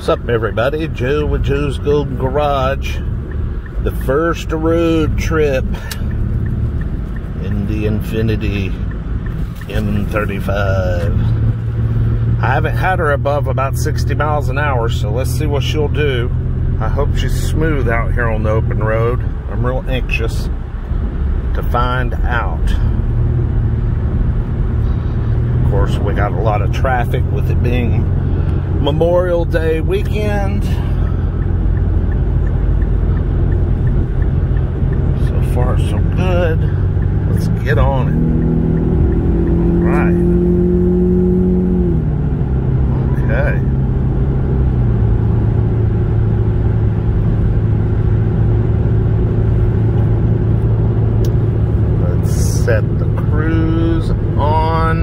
What's up, everybody? Joe with Joe's Golden Garage. The first road trip in the Infiniti m35. I haven't had her above about 60 miles an hour, so let's see what she'll do. I hope she's smooth out here on the open road. I'm real anxious to find out. Of course, we got a lot of traffic with it being Memorial Day weekend. So far, so good. Let's get on it. All right. Okay. Let's set the cruise on.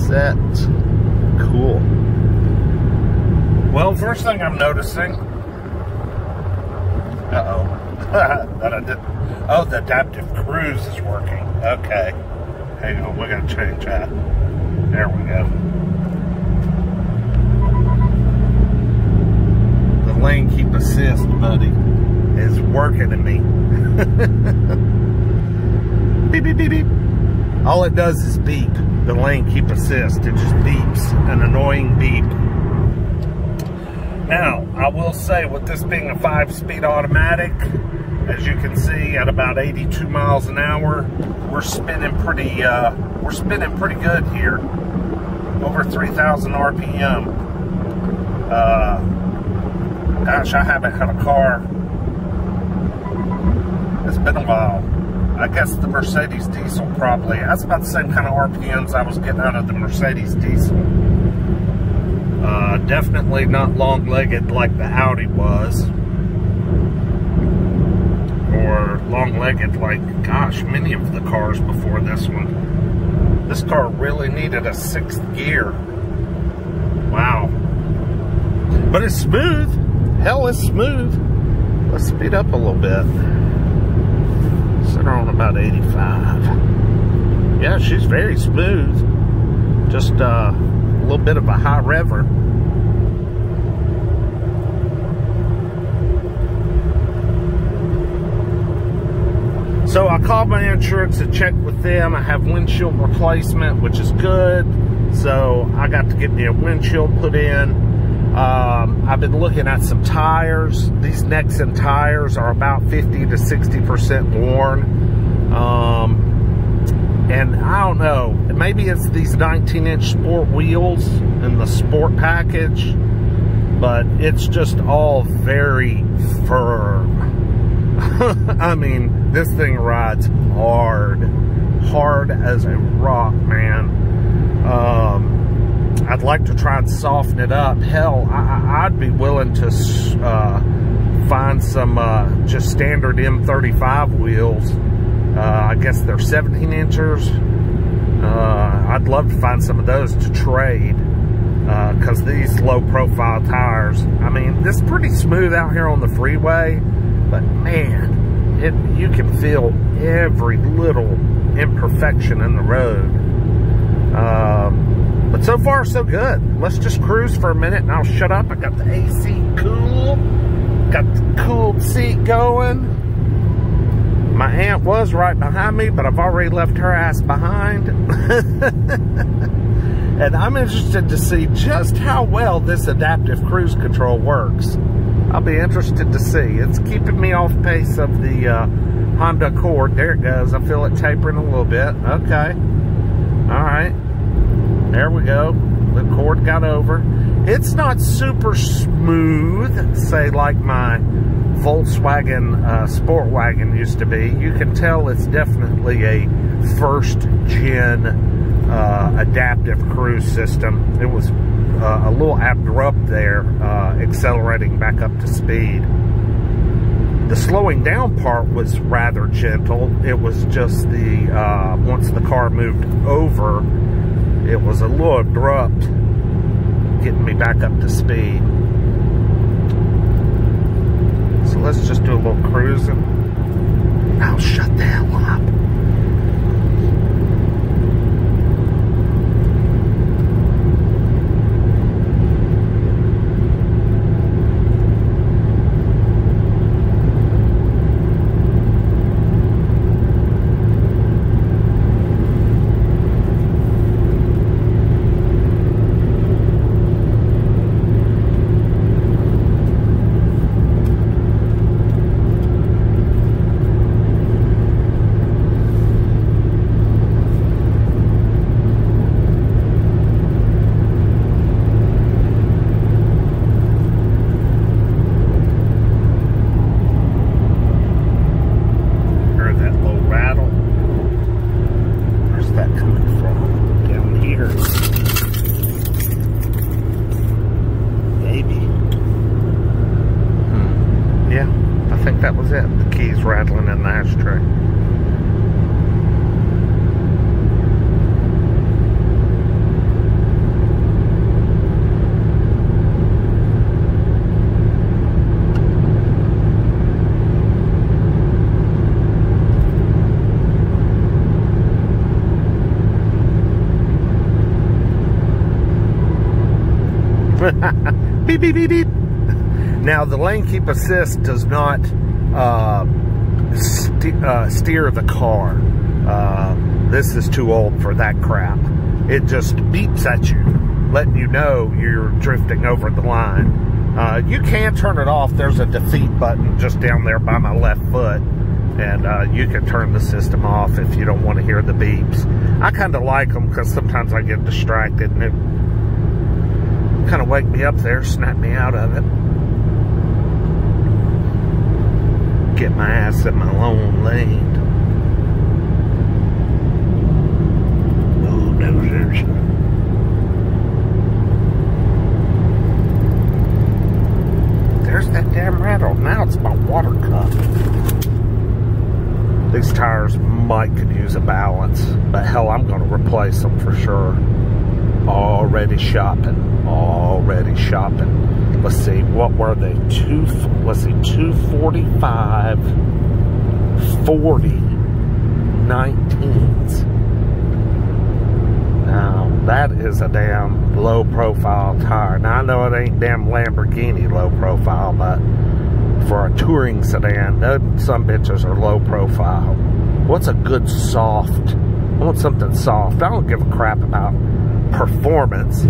Set. Cool. Well, first thing I'm noticing. That I did. Oh, the adaptive cruise is working. Okay. Hang on, we gotta change that. There we go. The lane keep assist, buddy, is working in me. Beep, beep, beep, beep. All it does is beep. The lane keep assist. It just beeps. An annoying beep. Now, I will say, with this being a 5-speed automatic, as you can see, at about 82 miles an hour, we're spinning pretty good here. Over 3,000 RPM. Gosh, I haven't had a car. It's been a while. I guess the Mercedes diesel probably. That's about the same kind of RPMs I was getting out of the Mercedes diesel. Definitely not long-legged like the Audi was. Or long-legged like, gosh, many of the cars before this one. This car really needed a 6th gear. Wow. But it's smooth. Hell, it's smooth. Let's speed up a little bit. Set her on about 85. Yeah, she's very smooth. Just a little bit of a high rever. So I called my insurance to check with them. I have windshield replacement, which is good. So I got to get me a windshield put in. I've been looking at some tires. These Nexen tires are about 50 to 60% worn. And I don't know, maybe it's these 19-inch sport wheels in the sport package, but it's just all very firm. I mean, this thing rides hard as a rock, man. I'd like to try and soften it up. Hell, I'd be willing to find some just standard M35 wheels. I guess they're 17 inchers. I'd love to find some of those to trade, because these low profile tires, I mean, this is pretty smooth out here on the freeway, but man, you can feel every little imperfection in the road. But so far, so good. Let's just cruise for a minute and I'll shut up. I got the AC cool. Got the cooled seat going. My aunt was right behind me, but I've already left her ass behind. And I'm interested to see just how well this adaptive cruise control works. I'll be interested to see. It's keeping me off pace of the Honda Accord. There it goes. I feel it tapering a little bit. Okay. All right. There we go. The Accord got over. It's not super smooth, say like my Volkswagen Sport Wagon used to be. You can tell it's definitely a first-gen adaptive cruise system. It was a little abrupt there, accelerating back up to speed. The slowing down part was rather gentle. It was just the, once the car moved over, it was a little abrupt, getting me back up to speed. So let's just do a little cruising. I'll shut the hell up. was it. The keys rattling in the ashtray. Beep, beep, beep, beep. Now, the lane keep assist does not steer the car. This is too old for that crap. It just beeps at you, letting you know you're drifting over the line. You can turn it off. There's a defeat button just down there by my left foot, and you can turn the system off if you don't want to hear the beeps. I kind of like them because sometimes I get distracted and it kind of wake me up there, snap me out of it. Get my ass in my own lane. Oh, no, there's that damn rattle. Now it's my water cup. These tires might could use a balance, but hell, I'm going to replace them for sure. Already shopping. Already shopping. Let's see, what were they? 245, 40, 19s. Now, that is a damn low profile tire. Now, I know it ain't damn Lamborghini low profile, but for a touring sedan, some bitches are low profile. What's a good soft? I want something soft. I don't give a crap about performance.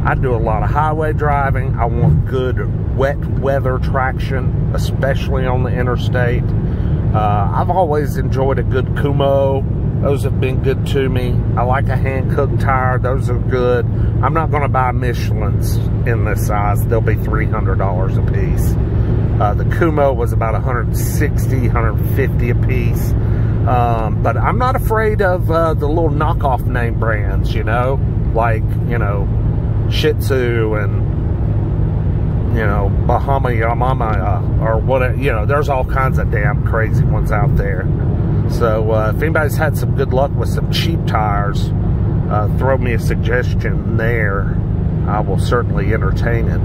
I do a lot of highway driving. I want good wet weather traction, especially on the interstate. I've always enjoyed a good Kumo. Those have been good to me. I like a hand-cooked tire. Those are good. I'm not going to buy Michelins in this size. They'll be $300 a piece. The Kumo was about $160, $150 a piece. But I'm not afraid of the little knockoff name brands, you know, like, you know, Shih Tzu and, you know, Bahama Yamama or whatever. You know, there's all kinds of damn crazy ones out there. So if anybody's had some good luck with some cheap tires, throw me a suggestion there. I will certainly entertain it.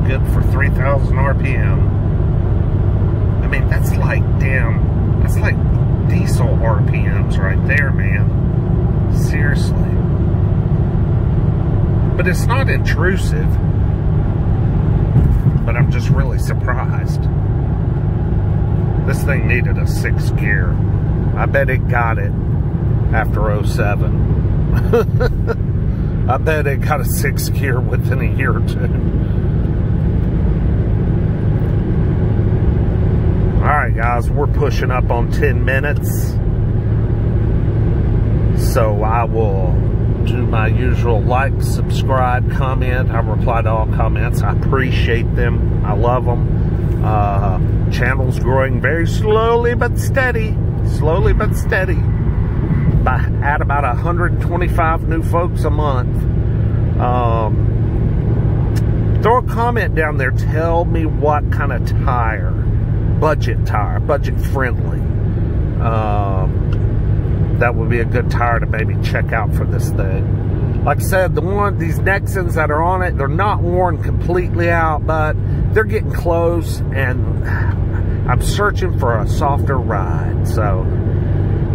Good for 3,000 RPM. I mean, that's like, damn, that's like diesel RPMs right there, man. Seriously. But it's not intrusive. But I'm just really surprised. This thing needed a 6th gear. I bet it got it after 07. I bet it got a 6th gear within a year or two. Alright guys, we're pushing up on 10 minutes. So I will do my usual like, subscribe, comment. I reply to all comments. I appreciate them. I love them. Channel's growing very slowly but steady. Slowly but steady. Add about 125 new folks a month. Throw a comment down there. Tell me what kind of tire. Budget tire, budget friendly. That would be a good tire to maybe check out for this thing. Like I said, these Nexans that are on it, they're not worn completely out, but they're getting close, and I'm searching for a softer ride. So,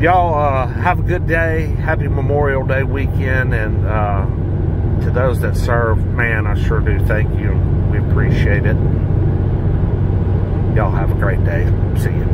y'all have a good day. Happy Memorial Day weekend, and to those that serve, man, I sure do thank you. We appreciate it. Y'all have a great day. See you.